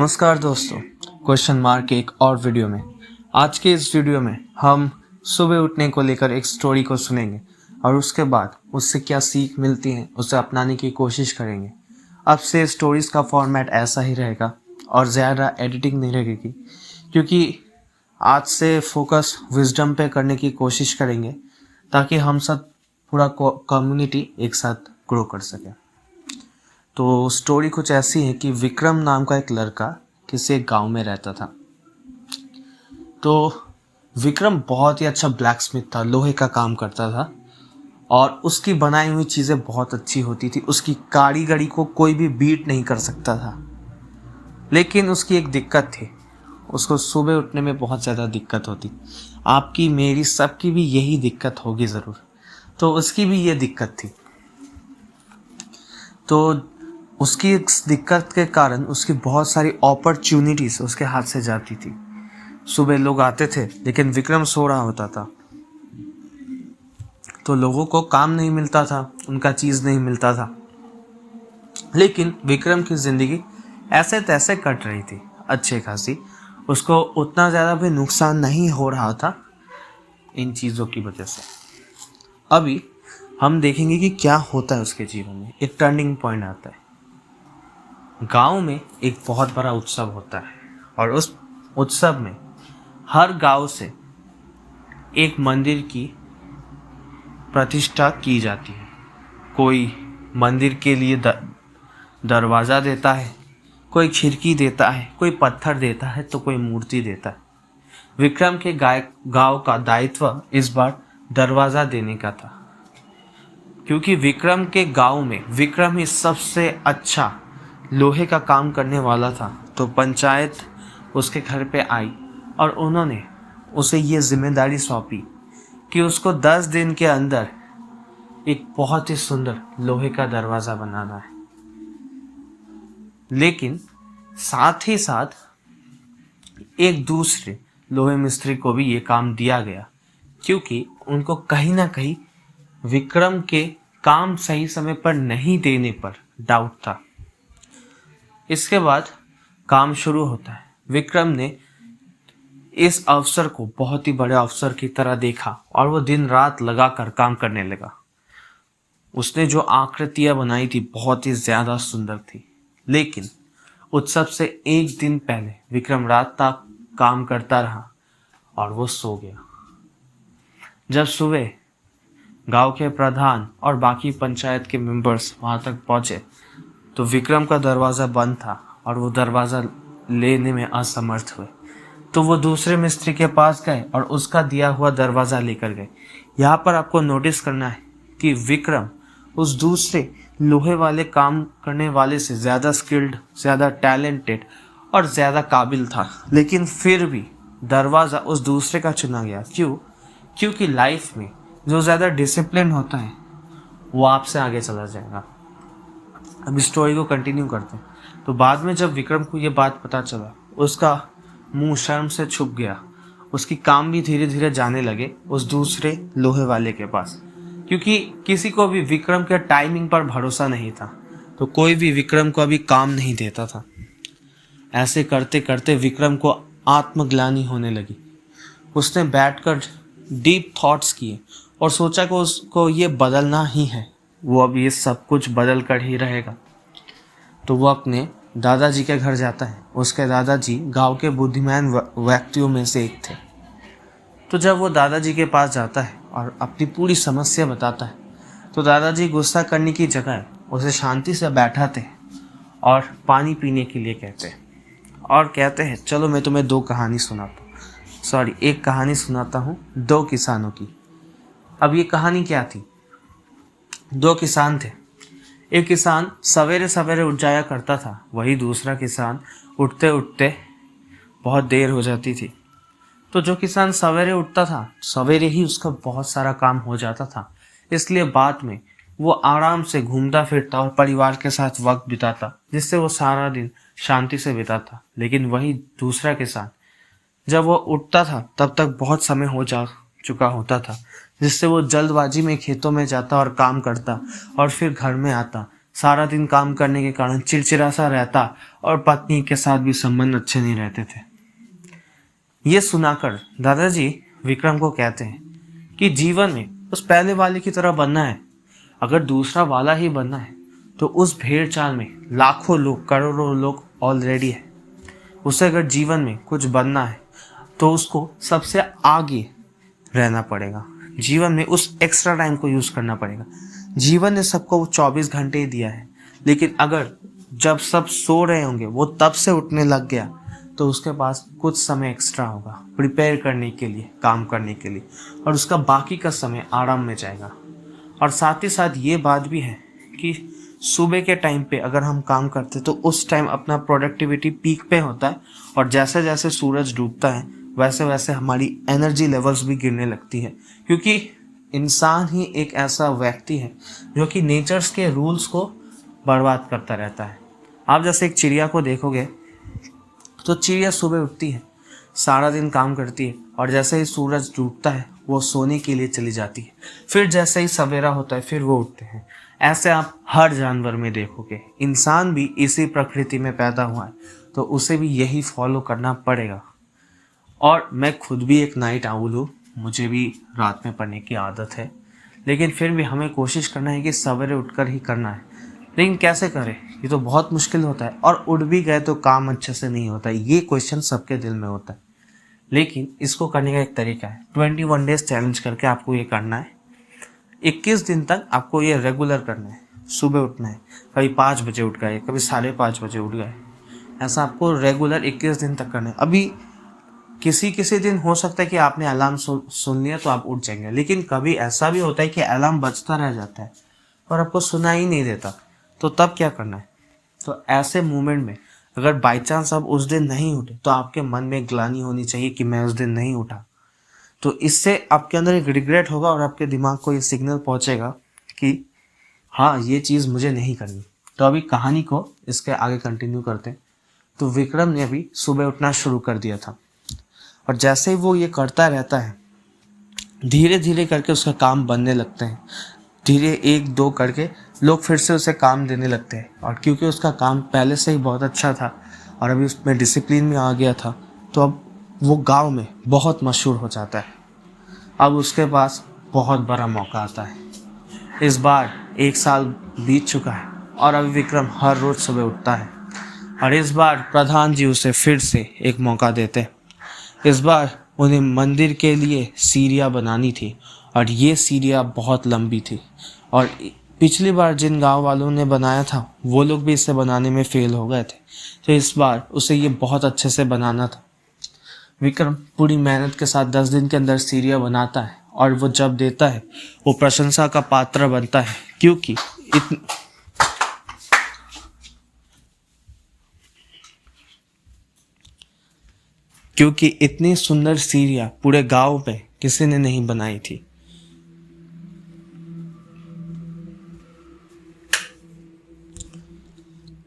नमस्कार दोस्तों, question mark के एक और वीडियो में। आज के इस वीडियो में हम सुबह उठने को लेकर एक स्टोरी को सुनेंगे और उसके बाद उससे क्या सीख मिलती है उसे अपनाने की कोशिश करेंगे। अब से स्टोरीज का फॉर्मेट ऐसा ही रहेगा और ज़्यादा एडिटिंग नहीं रहेगी, क्योंकि आज से फोकस विजडम पे करने की कोशिश करेंगे ताकि हम सब पूरा कम्युनिटी एक साथ ग्रो कर सके। तो स्टोरी कुछ ऐसी है कि विक्रम नाम का एक लड़का किसी एक गांव में रहता था। तो विक्रम बहुत ही अच्छा ब्लैकस्मिथ था, लोहे का काम करता था और उसकी बनाई हुई चीज़ें बहुत अच्छी होती थी। उसकी कारीगरी को कोई भी बीट नहीं कर सकता था। लेकिन उसकी एक दिक्कत थी, उसको सुबह उठने में बहुत ज़्यादा दिक्कत होती। आपकी, मेरी, सबकी भी यही दिक्कत होगी ज़रूर। तो उसकी भी ये दिक्कत थी। तो उसकी इस दिक्कत के कारण उसकी बहुत सारी अपॉर्चुनिटीज उसके हाथ से जाती थी। सुबह लोग आते थे लेकिन विक्रम सो रहा होता था, तो लोगों को काम नहीं मिलता था, उनका चीज़ नहीं मिलता था। लेकिन विक्रम की ज़िंदगी ऐसे तैसे कट रही थी, अच्छे खासी। उसको उतना ज़्यादा भी नुकसान नहीं हो रहा था इन चीज़ों की वजह से। अभी हम देखेंगे कि क्या होता है उसके जीवन में। एक टर्निंग पॉइंट आता है। गांव में एक बहुत बड़ा उत्सव होता है और उस उत्सव में हर गांव से एक मंदिर की प्रतिष्ठा की जाती है। कोई मंदिर के लिए दरवाज़ा देता है, कोई खिड़की देता है, कोई पत्थर देता है, तो कोई मूर्ति देता है। विक्रम के गांव का दायित्व इस बार दरवाज़ा देने का था, क्योंकि विक्रम के गांव में विक्रम ही सबसे अच्छा लोहे का काम करने वाला था। तो पंचायत उसके घर पे आई और उन्होंने उसे ये जिम्मेदारी सौंपी कि उसको 10 दिन के अंदर एक बहुत ही सुंदर लोहे का दरवाज़ा बनाना है। लेकिन साथ ही साथ एक दूसरे लोहे मिस्त्री को भी ये काम दिया गया, क्योंकि उनको कहीं ना कहीं विक्रम के काम सही समय पर नहीं देने पर डाउट था। इसके बाद काम शुरू होता है। विक्रम ने इस अवसर को बहुत ही बड़े अवसर की तरह देखा और वो दिन रात लगाकर काम करने लगा। उसने जो आकृतियां बनाई थी बहुत ही ज़्यादा सुंदर थी। लेकिन उत्सव से एक दिन पहले विक्रम रात तक काम करता रहा और वो सो गया। जब सुबह गांव के प्रधान और बाकी पंचायत के मेंबर्स वहां तक पहुंचे तो विक्रम का दरवाज़ा बंद था और वो दरवाज़ा लेने में असमर्थ हुए। तो वो दूसरे मिस्त्री के पास गए और उसका दिया हुआ दरवाज़ा लेकर गए। यहाँ पर आपको नोटिस करना है कि विक्रम उस दूसरे लोहे वाले काम करने वाले से ज़्यादा स्किल्ड, ज़्यादा टैलेंटेड और ज़्यादा काबिल था। लेकिन फिर भी दरवाज़ा उस दूसरे का चुना गया। क्यों? क्योंकि लाइफ में जो ज़्यादा डिसिप्लिन होता है वो आपसे आगे चला जाएगा। अब स्टोरी को कंटिन्यू करते हैं। तो बाद में जब विक्रम को ये बात पता चला, उसका मुंह शर्म से छुप गया। उसकी काम भी धीरे धीरे जाने लगे उस दूसरे लोहे वाले के पास, क्योंकि किसी को भी विक्रम के टाइमिंग पर भरोसा नहीं था। तो कोई भी विक्रम को अभी काम नहीं देता था। ऐसे करते करते विक्रम को आत्मग्लानि होने लगी। उसने बैठकर डीप थॉट्स किए और सोचा कि उसको ये बदलना ही है। वो अब ये सब कुछ बदल कर ही रहेगा। तो वो अपने दादाजी के घर जाता है। उसके दादाजी गांव के बुद्धिमान व्यक्तियों में से एक थे। तो जब वो दादाजी के पास जाता है और अपनी पूरी समस्या बताता है तो दादाजी गुस्सा करने की जगह उसे शांति से बैठाते हैं और पानी पीने के लिए कहते हैं और कहते हैं, चलो मैं तुम्हें एक कहानी सुनाता हूँ 2 किसानों की। अब ये कहानी क्या थी? 2 किसान थे। एक किसान सवेरे सवेरे उठ जाया करता था, वही दूसरा किसान उठते उठते बहुत देर हो जाती थी। तो जो किसान सवेरे उठता था, सवेरे ही उसका बहुत सारा काम हो जाता था, इसलिए बाद में वो आराम से घूमता फिरता और परिवार के साथ वक्त बिताता, जिससे वो सारा दिन शांति से बिताता। लेकिन वही दूसरा किसान जब वो उठता था तब तक बहुत समय हो जा चुका होता था, जिससे वो जल्दबाजी में खेतों में जाता और काम करता और फिर घर में आता सारा दिन काम करने के कारण चिड़चिड़ा सा रहता और पत्नी के साथ भी संबंध अच्छे नहीं रहते थे। ये सुनाकर दादाजी विक्रम को कहते हैं कि जीवन में उस पहले वाले की तरह बनना है। अगर दूसरा वाला ही बनना है तो उस भेड़ चाल में लाखों लोग, करोड़ों लोग ऑलरेडी है। उसे अगर जीवन में कुछ बनना है तो उसको सबसे आगे रहना पड़ेगा। जीवन में उस एक्स्ट्रा टाइम को यूज़ करना पड़ेगा। जीवन ने सबको 24 घंटे ही दिया है, लेकिन अगर जब सब सो रहे होंगे वो तब से उठने लग गया तो उसके पास कुछ समय एक्स्ट्रा होगा प्रिपेयर करने के लिए, काम करने के लिए, और उसका बाकी का समय आराम में जाएगा। और साथ ही साथ ये बात भी है कि सुबह के टाइम पे अगर हम काम करते तो उस टाइम अपना प्रोडक्टिविटी पीक पे होता है, और जैसे जैसे सूरज डूबता है वैसे वैसे हमारी एनर्जी लेवल्स भी गिरने लगती है, क्योंकि इंसान ही एक ऐसा व्यक्ति है जो कि नेचर्स के रूल्स को बर्बाद करता रहता है। आप जैसे एक चिड़िया को देखोगे तो चिड़िया सुबह उठती है, सारा दिन काम करती है, और जैसे ही सूरज डूबता है वो सोने के लिए चली जाती है। फिर जैसे ही सवेरा होता है फिर वो उठते हैं। ऐसे आप हर जानवर में देखोगे। इंसान भी इसी प्रकृति में पैदा हुआ है तो उसे भी यही फॉलो करना पड़ेगा। और मैं खुद भी एक नाइट आउल हूँ, मुझे भी रात में पढ़ने की आदत है, लेकिन फिर भी हमें कोशिश करना है कि सवेरे उठकर ही करना है। लेकिन कैसे करें, ये तो बहुत मुश्किल होता है, और उठ भी गए तो काम अच्छे से नहीं होता। ये क्वेश्चन सबके दिल में होता है, लेकिन इसको करने का एक तरीका है। 21 डेज चैलेंज करके आपको ये करना है। 21 दिन तक आपको ये रेगुलर करना है। सुबह उठना है, कभी 5 बजे उठ गए, कभी 5:30 बजे उठ गए, ऐसा आपको रेगुलर 21 दिन तक करना है। अभी किसी दिन हो सकता है कि आपने अलार्म सुन लिया तो आप उठ जाएंगे, लेकिन कभी ऐसा भी होता है कि अलार्म बजता रह जाता है और आपको सुना ही नहीं देता, तो तब क्या करना है? तो ऐसे मोमेंट में अगर बाई चांस आप उस दिन नहीं उठे तो आपके मन में ग्लानि होनी चाहिए कि मैं उस दिन नहीं उठा। तो इससे आपके अंदर एक रिग्रेट होगा और आपके दिमाग को ये सिग्नल पहुंचेगा कि हाँ, ये चीज़ मुझे नहीं करनी। तो अभी कहानी को इसके आगे कंटिन्यू करते हैं। तो विक्रम ने अभी सुबह उठना शुरू कर दिया था, और जैसे ही वो ये करता रहता है धीरे धीरे करके उसका काम बनने लगते हैं। धीरे 1-2 करके लोग फिर से उसे काम देने लगते हैं, और क्योंकि उसका काम पहले से ही बहुत अच्छा था और अभी उसमें डिसिप्लिन में आ गया था तो अब वो गांव में बहुत मशहूर हो जाता है। अब उसके पास बहुत बड़ा मौका आता है। इस बार 1 साल बीत चुका है और अभी विक्रम हर रोज़ सुबह उठता है, और इस बार प्रधान जी उसे फिर से एक मौका देते हैं। इस बार उन्हें मंदिर के लिए सीढ़ियाँ बनानी थी, और ये सीढ़ियाँ बहुत लंबी थी, और पिछली बार जिन गांव वालों ने बनाया था वो लोग भी इसे बनाने में फेल हो गए थे, तो इस बार उसे ये बहुत अच्छे से बनाना था। विक्रम पूरी मेहनत के साथ 10 दिन के अंदर सीढ़ियाँ बनाता है, और वो जब देता है वो प्रशंसा का पात्र बनता है, क्योंकि इतनी सुंदर सीढ़ियाँ पूरे गांव में किसी ने नहीं बनाई थी।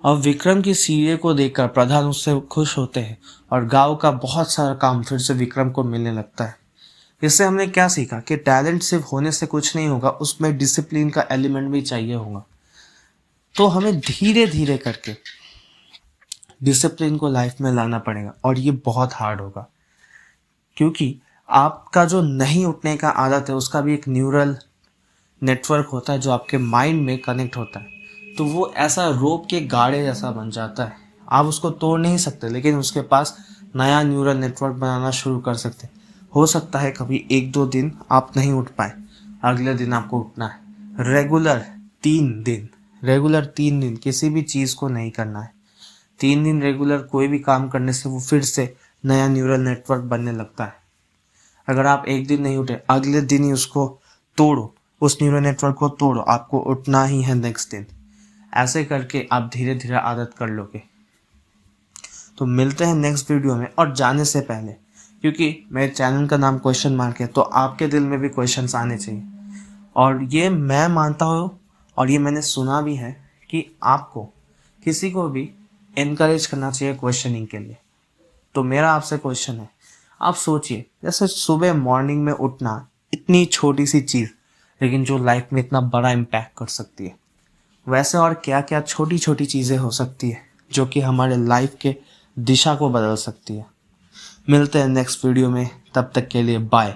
अब विक्रम की सीढ़ियों को देखकर प्रधान उससे खुश होते हैं, और गांव का बहुत सारा काम फिर से विक्रम को मिलने लगता है। इससे हमने क्या सीखा कि टैलेंट सिर्फ होने से कुछ नहीं होगा, उसमें डिसिप्लिन का एलिमेंट भी चाहिए होगा। तो हमें धीरे धीरे करके डिसिप्लिन को लाइफ में लाना पड़ेगा, और ये बहुत हार्ड होगा, क्योंकि आपका जो नहीं उठने का आदत है उसका भी एक न्यूरल नेटवर्क होता है जो आपके माइंड में कनेक्ट होता है। तो वो ऐसा रोप के गाढ़े जैसा बन जाता है, आप उसको तोड़ नहीं सकते, लेकिन उसके पास नया न्यूरल नेटवर्क बनाना शुरू कर सकते। हो सकता है कभी 1-2 दिन आप नहीं उठ पाए, अगले दिन आपको उठना है। रेगुलर 3 दिन किसी भी चीज़ को नहीं करना है। 3 दिन रेगुलर कोई भी काम करने से वो फिर से नया न्यूरल नेटवर्क बनने लगता है। अगर आप एक दिन नहीं उठे, अगले दिन ही उसको तोड़ो, उस न्यूरल नेटवर्क को तोड़ो, आपको उठना ही है नेक्स्ट दिन। ऐसे करके आप धीरे धीरे आदत कर लोगे। तो मिलते हैं नेक्स्ट वीडियो में। और जाने से पहले, क्योंकि मेरे चैनल का नाम क्वेश्चन मार्क है, तो आपके दिल में भी क्वेश्चंस आने चाहिए। और ये मैं मानता हूँ और ये मैंने सुना भी है कि आपको किसी को भी इनकरेज करना चाहिए क्वेश्चनिंग के लिए। तो मेरा आपसे क्वेश्चन है, आप सोचिए, जैसे सुबह मॉर्निंग में उठना, इतनी छोटी सी चीज़ लेकिन जो लाइफ में इतना बड़ा इम्पैक्ट कर सकती है। वैसे और क्या क्या छोटी छोटी चीज़ें हो सकती है जो कि हमारे लाइफ के दिशा को बदल सकती है। मिलते हैं नेक्स्ट वीडियो में, तब तक के लिए बाय।